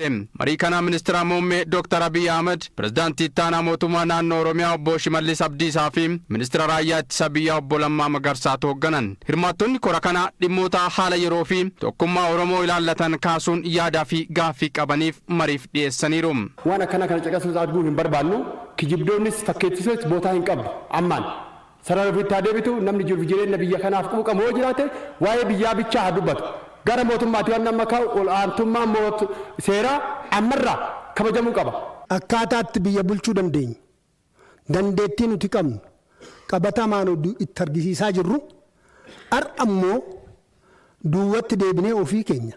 Marii kana ministeera muummee Dr. Abiy Ahmed, pirezidaantii ittaanaa mootummaa naannoo Oromiyaa obbo Shimallis Abdiisaa fi ministeera raayyaa ittisa biyyaa obbo Lammaa Magarsaatu hoogganan. Hirmaattonni kora kana dhimmoota haala yeroo fi tokkummaa Oromoo ilaallatan kaasuun yaadaa fi gaaffii qabaniif mariif dhiyeessaniiru. Waan akkana kana caqasuuf arguu hin barbaannu kijibdoonnis fakkeessisoos bootaa hin qabdu ammaan. Sarara bittaa deebitu namni jiruuf jireenya biyya kanaaf quuqamu yoo jiraate waa'ee biyyaa bichaa haa dubbatu. Gara mootummaatti waan nama kaa'u olaantummaa seeraa ammarraa kabajamuu qaba. Akkaataatti biyya bulchuu dandeenya. Dandeettii nuti qabnu qabatamaan itti argisiisaa jirru har'a ammoo duwwatti deebinee ofii keenya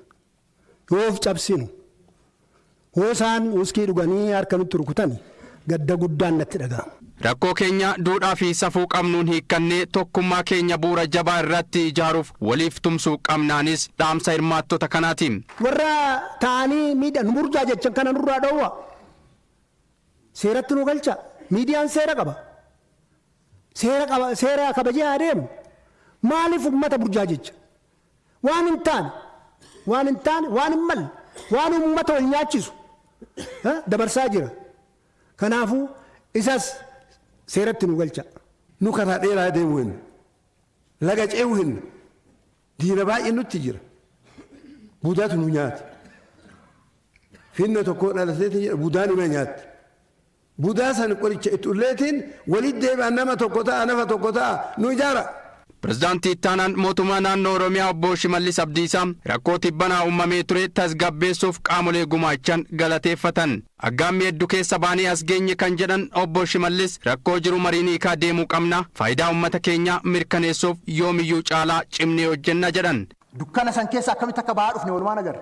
yoo of cabsinu yoo isaan wuskii dhuganii harka nutti rukutani gadda guddaan natti dhaga'ama. Rakkoo keenya duudhaa fi safuu qabnuun hiikkannee tokkummaa keenya bu'uura jabaa irratti ijaaruuf waliif tumsuu qabnaanis dhaamsa hirmaattota kanaati. Warra ta'anii miidhan burjaa jechan kana nurraa dhowwa. Seeratti nu galcha. Miidiyaan seera qaba. Seera kabajee adeemu. Maaliif uummata burjaa jecha? Waan hin taane, waan hin malle, waan uummata wal nyaachisu dabarsaa jira. Kanaafuu isas seeratti nu galcha. Nu karaa dheeraa deemu hin laga ce'u hin diina baay'ee nutti jira. Budaatu nu nyaata. Finna tokko dhalatee budaan ima nyaatti. Budaa san qoricha itti ulleetiin walitti deebi'an nama tokko ta'a nafa tokko ta'a nu ijaara. Pirezidaantii ittaanaan mootummaa naannoo Oromiyaa obbo Shimallis Abdiisaa rakkoo tibbanaa uumamee ture tasgabbeessuuf qaamolee gumaachan galateeffatan. Aggaammii hedduu keessa baanee as geenye kan jedhan obbo Shimallis rakkoo jiru mariin hiikaa deemuu qabna. Faayidaa uummata keenyaa mirkaneessuuf yoomiyyuu caalaa cimnee hojjenna jedhan. Dukkana san keessa akkamitti akka ba'aa dhufne walumaan agarra.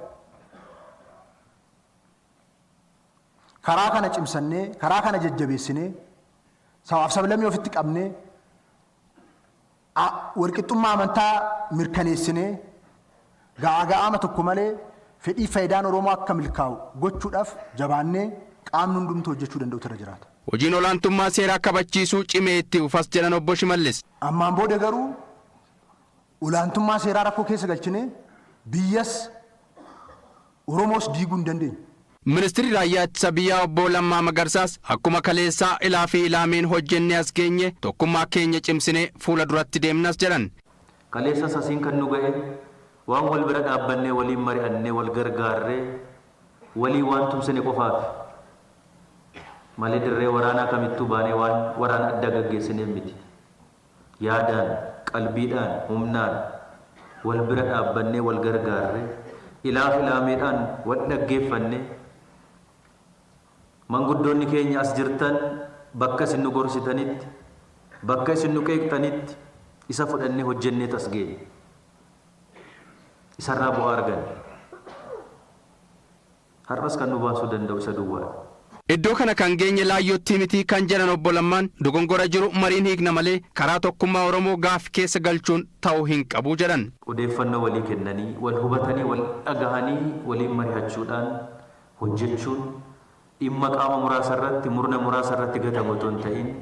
Karaa kana cimsannee, karaa kana jajjabeessinee, sabaaf sablammii ofitti qabnee, walqixxummaa amantaa mirkaneessinee, ga'aama tokko malee fedhii faayidaan Oromoo akka milkaa'u gochuudhaaf jabaannee qaamni hundumtuu hojjechuu danda'u irra jiraata. Hojiin olaantummaa seeraa kabachiisuu cimee itti fufas jedhan obbo Shimallis. Ammaan booda garuu olaantummaa seeraa rakkoo keessa galchinee biyyas Oromoos diiguu hin dandeenyu. Ministeerri raayyaa ittisa biyyaa obbo Lammaa Magarsaas akkuma kaleessaa ilaa fi ilaameen hojjennee as geenye tokkummaa keenya cimsinee fuula duratti deemnas jedhan. Kaleessa sasiin kan nu ga'e waan wal bira dhaabbannee waliin mari'annee wal gargaarree walii waan tumsine qofaaf malee dirree waraanaa kamittuu baanee waan waraana adda gaggeessinee miti. Yaadaan, qalbiidhaan, humnaan wal bira dhaabbannee wal gargaarree ilaa fi ilaameedhaan wal dhaggeeffannee manguddoonni keenya as jirtan bakka isin nu gorsitanitti bakka isin nu qeeqxanitti isa fudhannee hojjennee tas geenye isarraa bu'aa arganne har'as kan nu baasuu danda'u isa duwwaadha. Iddoo kana kan geenye laayyootti miti kan jedhan obbo Lammaan dogongora jiru mariin hiikna malee karaa tokkummaa Oromoo gaaffii keessa galchuun ta'uu hin qabu jedhan. Odeeffannoo walii kennanii wal hubatanii wal dhagahanii waliin mari'achuudhaan hojjechuun dhimma qaama muraasa irratti murna muraasa irratti gatamu otoo hin ta'in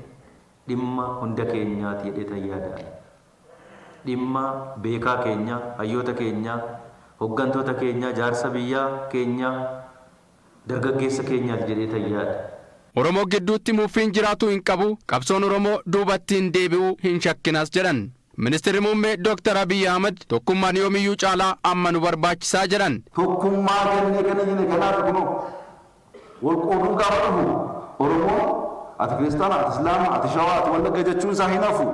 dhimma hunda keenyaati jedhee tayyaadhaan. Dhimma beekaa keenya, hayyoota keenya, hoggantoota keenya, jaarsa biyyaa keenya, dargaggeessa keenyaati jedhee tayyaadha. Oromoo gidduutti muffiin jiraatu hin qabu, qabsoon Oromoo duubatti hin deebi'u hin shakkinas jedhan. Ministeerri muummee Dr. Abiy Ahmed tokkummaan yoomiyyuu caalaa amma nu barbaachisaa jedhan. Tokkummaa kennee kana jine kanaaf kunoo wal qooduu gaafa dhufu Oromoo ati kiristaana, ati islaama, ati shawaa, ati wallagga jechuun isaa hin hafu.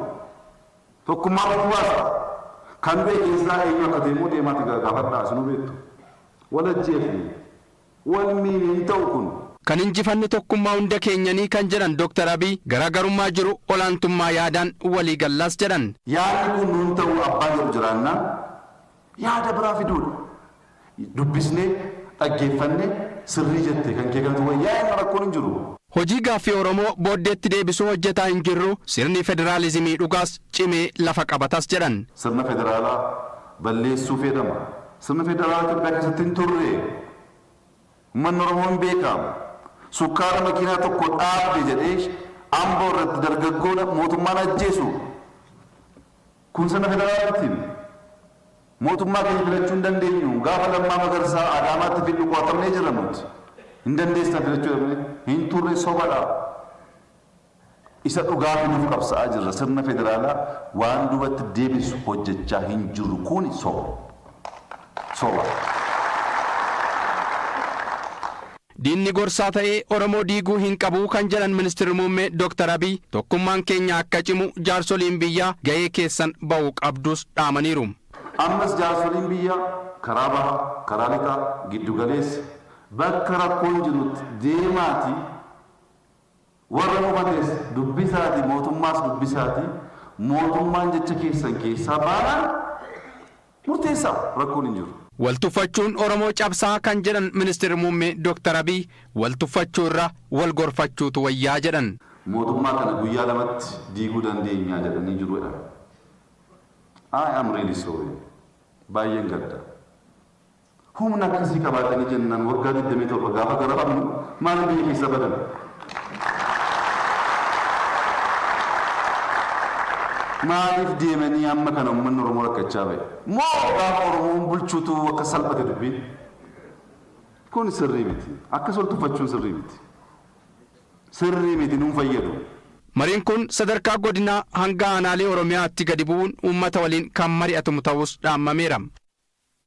Tokkummaa dhufaasa kan beekeessaa eenyu akka deemuu deemaati gaafadhaa isinuu beektu. Wal ajjeefni wal miini hin ta'u kun. Kan injifanni tokkummaa hunda keenyanii kan jedhan Dr. Abiy garaagarummaa jiru olaantummaa yaadaan walii gallaas jedhan. Yaadni kun nuun ta'u abbaa jiru jiraannaan yaada biraa fiduudha. Dubbisnee dhaggeeffannee sirrii jette kan kee kan wayyaa inni rakkoon hin jiru. Hojii gaaffii Oromoo booddeetti deebisuu hojjetaa hin jirru sirni federaalizimii dhugaas cimee lafa qabatas jedhan. Sirna federaalaa balleessuu fedhama. Sirna federaalaa Itoophiyaa keessatti hin turre. Uummanni Oromoo hin beekamu. Sukkaara makiinaa tokko dhaabde jedhee Amboo irratti dargaggoodha mootummaan ajjeesu. Kun sirna federaalaatti. mootummaa keenya filachuu hin dandeenyu gaafa Lammaa Magarsaa Adaamaatti fillu qo'atamnee jira nuti hin dandeessan filachuu dhabne hin turre sobadha. Isa dhugaa fi nuuf qabsa'aa jirra sirna federaalaa waan duubatti deebisu hojjechaa hin jiru kun soba. Diinni gorsaa ta'ee Oromoo diiguu hin qabu kan jedhan ministeerri muummee Dr. Abiy tokkummaan keenya akka cimu jaarsoliin biyyaa gahee keessan ba'uu qabdus dhaamaniiru. Ammas jaarsoliin biyyaa karaa bahaa, karaa lixaa, giddugaleessa bakka rakkoon jirutti deemaati warra hubates dubbisaati mootummaas dubbisaati mootummaan jecha keessan keessaa baanaan murteessaa rakkoon hin jiru. Waltuffachuun Oromoo cabsaa kan jedhan ministeerri muummee Dr. Abiy waltuffachuu irra wal gorfachuutu wayyaa jedhan. Mootummaa kana guyyaa lamatti diiguu dandeenyaa jedhanii jirudha. I am really sorry. Baay'een gadda. Humna akkasii qabaatanii jennaan waggaa 27 gaafa garaafamnu maal biyya keessa badan. Maaliif deemanii amma kana uummanni Oromoo rakkachaa bahe? Moo gaafa Oromoon bulchuutu akka salphate dubbii? Kun sirrii miti. Akkas waltuffachuun sirrii miti. Sirrii miti nuun fayyadu. Mariin kun sadarkaa godinaa hanga aanaalee Oromiyaatti gadi bu'uun uummata waliin kan mari'atamu ta'us dhaamameera.